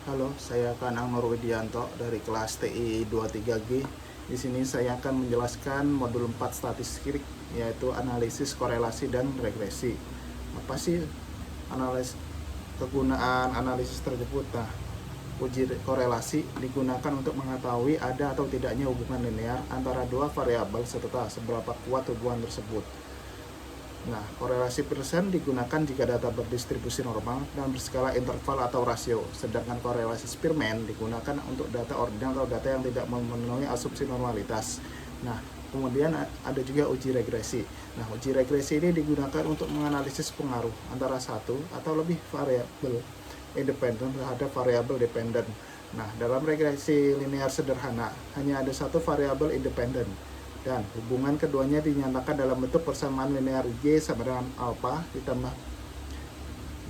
Halo, saya Kanang Nurwidianto dari kelas TI 23G. Di sini saya akan menjelaskan modul 4 statistik, yaitu analisis korelasi dan regresi. Apa sih kegunaan analisis tersebut? Nah, uji korelasi digunakan untuk mengetahui ada atau tidaknya hubungan linear antara dua variabel serta seberapa kuat hubungan tersebut. Nah, korelasi persen digunakan jika data berdistribusi normal dan berskala interval atau rasio, sedangkan korelasi Spearman digunakan untuk data ordinal atau data yang tidak memenuhi asumsi normalitas. Nah, kemudian ada juga uji regresi. Nah, uji regresi ini digunakan untuk menganalisis pengaruh antara satu atau lebih variabel independen terhadap variabel dependen. Nah, dalam regresi linear sederhana, hanya ada satu variabel independen dan hubungan keduanya dinyatakan dalam bentuk persamaan linear Y sama dengan alpha ditambah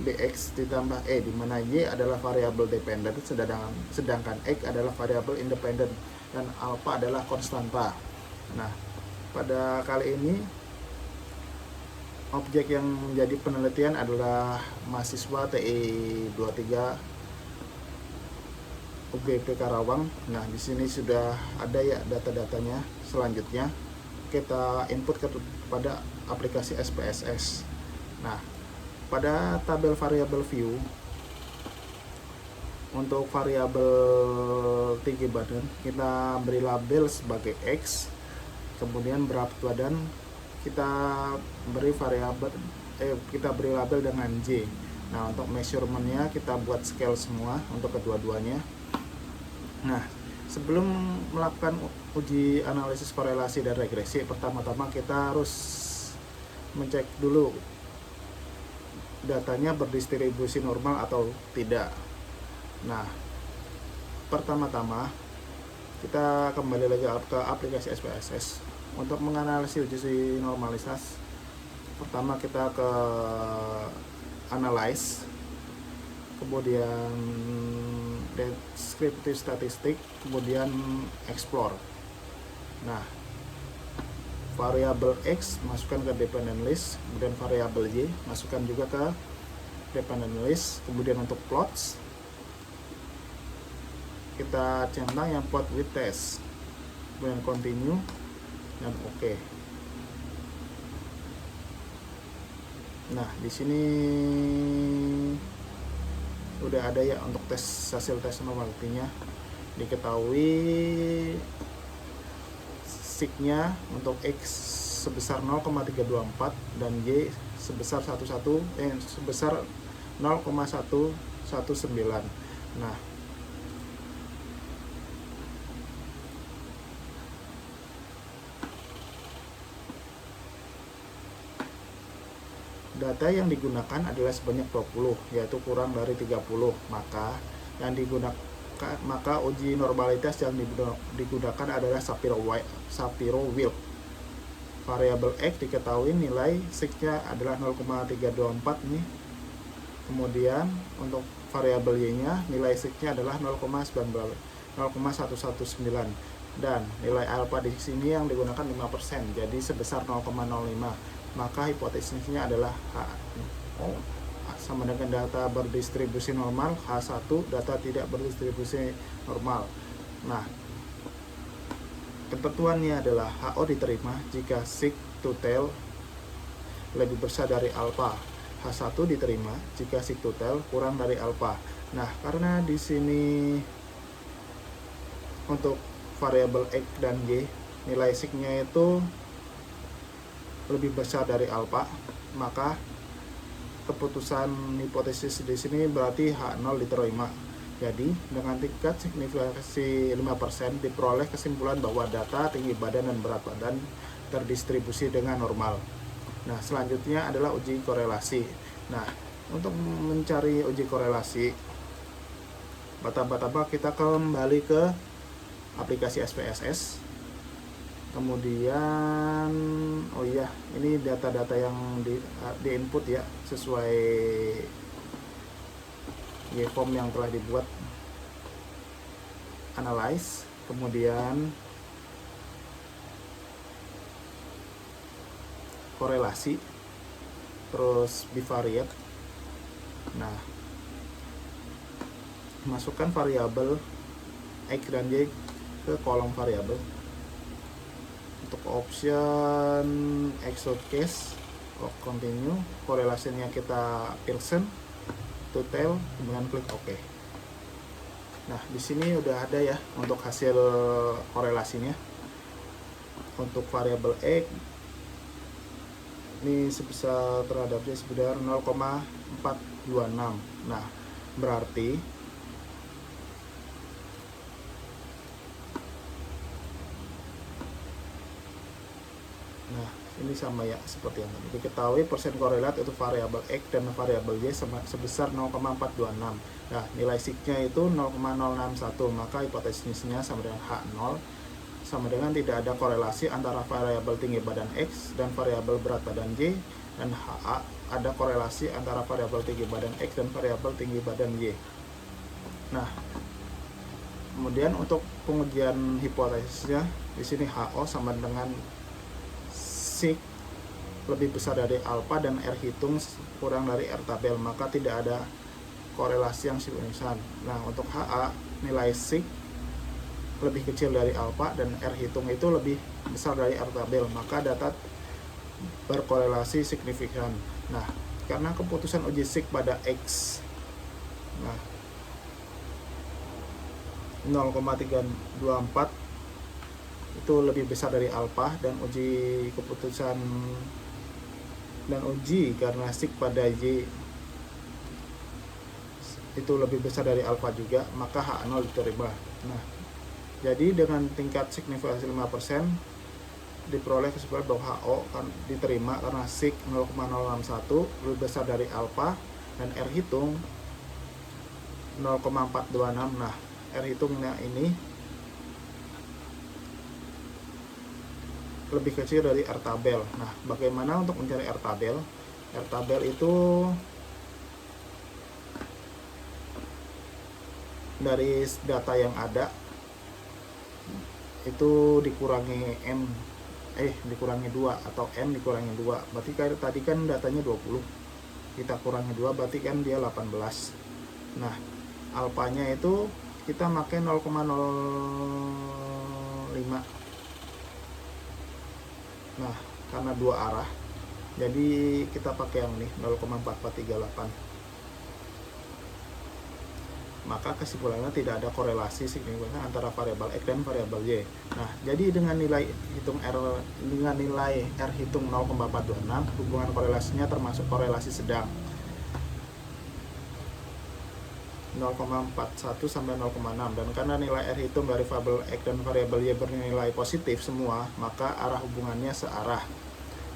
Bx ditambah E, di mana Y adalah variabel dependen sedangkan X adalah variabel independen dan alpha adalah konstanta. Nah, pada kali ini objek yang menjadi penelitian adalah mahasiswa TI 23 UGP Karawang. Nah, di sini sudah ada ya data-datanya. Selanjutnya kita input kepada aplikasi SPSS. Nah, pada tabel variabel view untuk variabel tinggi badan kita beri label sebagai X, kemudian berat badan kita beri label dengan J. Nah, untuk measurementnya kita buat scale semua untuk kedua-duanya. Nah, sebelum melakukan uji analisis korelasi dan regresi, pertama-tama kita harus mencek dulu datanya berdistribusi normal atau tidak. Nah, pertama-tama kita kembali lagi ke aplikasi SPSS untuk menganalisis uji normalitas. Pertama kita ke analyze, kemudian descriptive statistik, kemudian explore. Nah, variabel X masukkan ke dependent list, kemudian variabel Y masukkan juga ke dependent list. Kemudian untuk plots kita centang yang plot with test, kemudian continue dan oke. Nah, di sini udah ada ya untuk hasil tes normality-nya. Diketahui sig-nya untuk X sebesar 0,324 dan Y sebesar 0,119. Nah, data yang digunakan adalah sebanyak 20, yaitu kurang dari 30. Maka uji normalitas yang digunakan adalah Shapiro-Wilk. Variabel X diketahui nilai sig-nya adalah 0,324 nih. Kemudian untuk variabel Y-nya nilai sig-nya adalah 0,119 dan nilai alpha di sini yang digunakan 5%, jadi sebesar 0,05. Maka hipotesisnya adalah sama dengan data berdistribusi normal, H1 data tidak berdistribusi normal. Nah, ketentuannya adalah HO diterima jika sig to tail lebih besar dari alpha. H1 diterima jika sig to tail kurang dari alpha. Nah, karena di sini untuk variabel X dan Y nilai sig-nya itu lebih besar dari alpha, maka keputusan hipotesis di sini berarti H0 diterima. Jadi dengan tingkat signifikansi 5% diperoleh kesimpulan bahwa data tinggi badan dan berat badan terdistribusi dengan normal. Nah, selanjutnya adalah uji korelasi. Nah, untuk mencari uji korelasi, pertama-tama kita kembali ke aplikasi SPSS. Kemudian ini data-data yang di input ya sesuai form yang telah dibuat. Analyze, kemudian korelasi, terus bivariate. Nah, masukkan variabel X dan Y ke kolom variabel. Untuk option extrude case, continue, korelasinya kita Pearson to tail, kemudian klik OK. Nah, di sini udah ada ya untuk hasil korelasinya. Untuk variabel X ini sebesar terhadapnya sebesar 0,426. Nah, berarti ini sama ya seperti yang tadi. Diketahui persen korelat untuk variabel X dan variabel Y sebesar 0,426. Nah, nilai signya itu 0,061, maka hipotesisnya sama dengan H0 sama dengan tidak ada korelasi antara variabel tinggi badan X dan variabel berat badan Y, dan HA ada korelasi antara variabel tinggi badan X dan variabel tinggi badan Y. Nah, kemudian untuk pengujian hipotesisnya di sini HO sama dengan sig lebih besar dari alfa dan R hitung kurang dari R tabel, maka tidak ada korelasi yang signifikan. Nah, untuk HA nilai sig lebih kecil dari alfa dan R hitung itu lebih besar dari R tabel, maka data berkorelasi signifikan. Nah, karena keputusan uji sig pada X, nah 0,324 itu lebih besar dari alfa, dan uji keputusan dan uji karena sig pada Y itu lebih besar dari alfa juga, maka H0 diterima. Nah, jadi dengan tingkat signifikansi 5% diperoleh kesimpulan bahwa HO kan diterima karena sig 0,061 lebih besar dari alfa dan R hitung 0,426. Nah, R hitungnya ini lebih kecil dari R tabel. Nah, bagaimana untuk mencari R tabel? R tabel itu dari data yang ada itu dikurangi dikurangi 2 atau M dikurangi 2. Berarti kayak tadi kan datanya 20. Kita kurangi 2 berarti kan dia 18. Nah, alfanya itu kita pakai 0,05. Nah, karena dua arah, jadi kita pakai yang ini 0,4438. Maka kesimpulannya tidak ada korelasi signifikan antara variabel X dan variabel Y. Nah, jadi dengan nilai R hitung 0,426, hubungan korelasinya termasuk korelasi sedang 0,41 sampai 0,6, dan karena nilai R hitung dari variabel X dan variabel Y bernilai positif semua, maka arah hubungannya searah.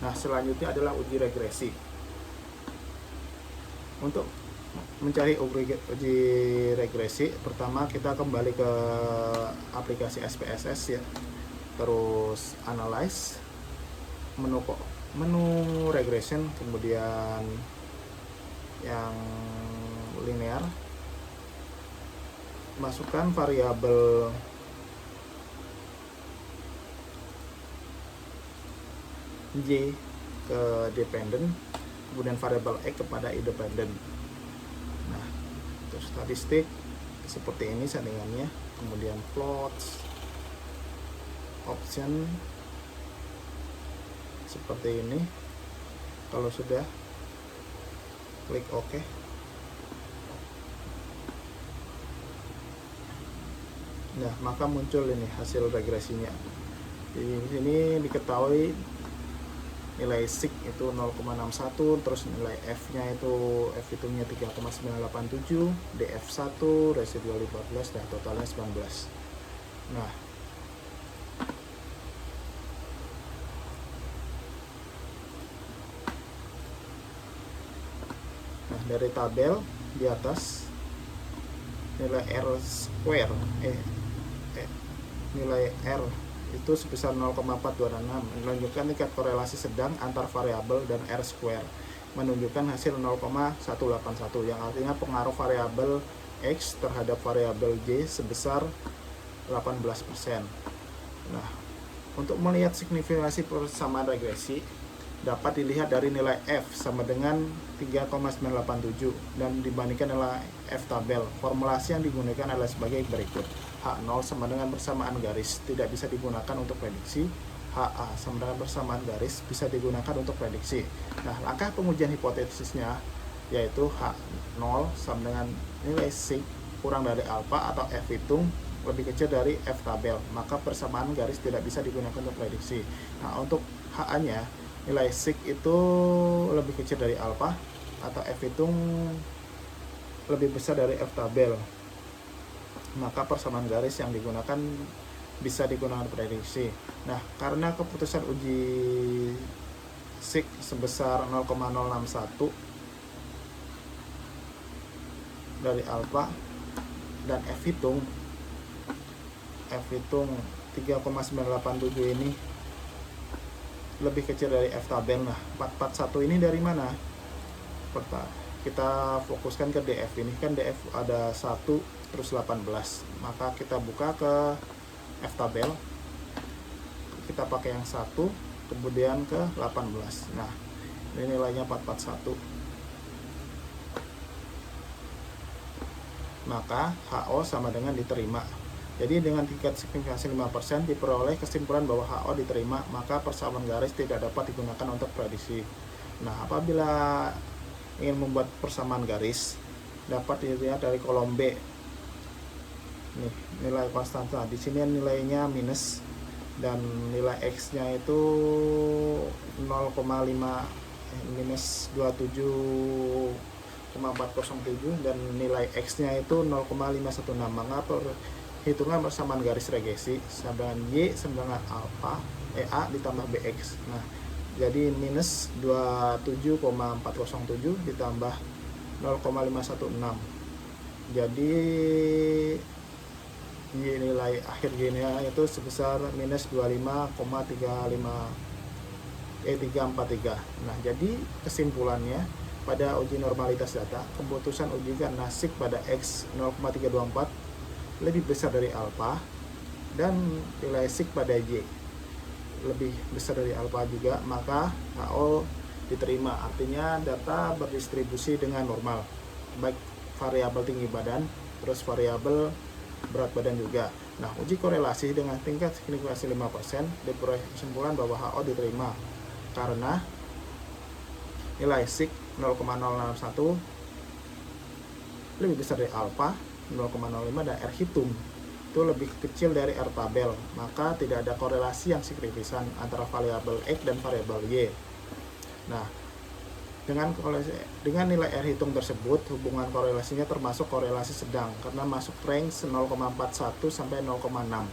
Nah, selanjutnya adalah uji regresi. Untuk mencari uji regresi, pertama kita kembali ke aplikasi SPSS ya, terus analyze, menu regression, kemudian yang linear, masukkan variabel Y ke dependent, kemudian variabel X kepada independent. Nah, untuk statistik seperti ini settingannya, kemudian plots, option seperti ini. Kalau sudah, klik OK. Nah, maka muncul ini hasil regresinya. Di sini diketahui nilai sig itu 0,61, terus nilai F-nya itu F hitungnya 3,987, DF1 residual 15 dan totalnya 19. Nah, dari tabel di atas nilai R square nilai R itu sebesar 0,426 menunjukkan tingkat korelasi sedang antar variabel, dan R square menunjukkan hasil 0,181 yang artinya pengaruh variabel X terhadap variabel Y sebesar 18%. Nah, untuk melihat signifikansi persamaan regresi, dapat dilihat dari nilai F sama dengan 3,987 dan dibandingkan nilai F tabel. Formulasi yang digunakan adalah sebagai berikut. H0 sama dengan bersamaan garis, tidak bisa digunakan untuk prediksi. HA sama dengan bersamaan garis, bisa digunakan untuk prediksi. Nah, langkah pengujian hipotesisnya yaitu H0 sama dengan nilai sig kurang dari alfa atau F hitung lebih kecil dari F tabel, maka persamaan garis tidak bisa digunakan untuk prediksi. Nah, untuk HA-nya, nilai sig itu lebih kecil dari alfa atau F hitung lebih besar dari F tabel, maka persamaan garis yang digunakan bisa digunakan prediksi. Nah, karena keputusan uji sig sebesar 0,061 dari alfa dan F hitung 3,987 ini lebih kecil dari F tabel. Nah, 441 ini dari mana? Kita fokuskan ke DF ini, kan DF ada 1 terus 18, maka kita buka ke F tabel, kita pakai yang 1 kemudian ke 18. Nah, ini nilainya 441, maka HO sama dengan diterima. Jadi dengan tingkat signifikansi 5% diperoleh kesimpulan bahwa HO diterima, maka persamaan garis tidak dapat digunakan untuk prediksi. Nah, apabila ingin membuat persamaan garis, dapat dilihat dari kolom B. Nih, nilai konstanta. Di sini nilainya minus dan nilai X-nya itu 0,5 minus 27,407 dan nilai X-nya itu 0,516. Maka perhitungan persamaan garis regresi sama dengan Y sama dengan alfa A ditambah BX. Nah, jadi minus 27,407 ditambah 0,516. Jadi nilai akhir Y-nya itu sebesar minus 343. Nah, jadi kesimpulannya pada uji normalitas data, keputusan uji karena sig pada X 0,324 lebih besar dari alfa dan nilai sig pada Y lebih besar dari alfa juga, maka HO diterima. Artinya data berdistribusi dengan normal, baik variabel tinggi badan terus variabel berat badan juga. Nah, uji korelasi dengan tingkat signifikansi 5% diperoleh kesimpulan bahwa HO diterima karena nilai sig 0,061 lebih besar dari alfa 0,05 dan R hitung itu lebih kecil dari R tabel, maka tidak ada korelasi yang signifikan antara variabel X dan variabel Y. Nah, dengan nilai R hitung tersebut, hubungan korelasinya termasuk korelasi sedang karena masuk range 0,41 sampai 0,6.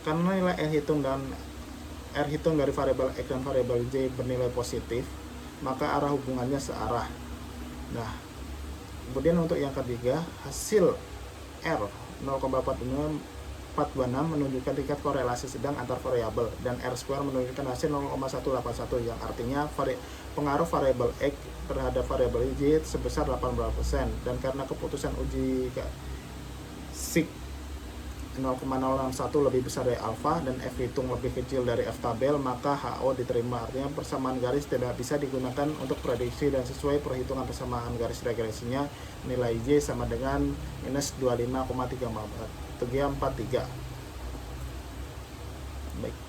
Karena nilai R hitung dari variabel X dan variabel Y bernilai positif, maka arah hubungannya searah. Nah, kemudian untuk yang ketiga, hasil R 0,426 menunjukkan tingkat korelasi sedang antar variabel dan R square menunjukkan hasil 0,181 yang artinya pengaruh variabel X terhadap variabel Y sebesar 18%. Dan karena keputusan uji sig 0,061 lebih besar dari alfa dan F hitung lebih kecil dari F tabel, maka HO diterima. Artinya persamaan garis tidak bisa digunakan untuk prediksi dan sesuai perhitungan persamaan garis regresinya nilai Y sama dengan minus 25,343. Baik.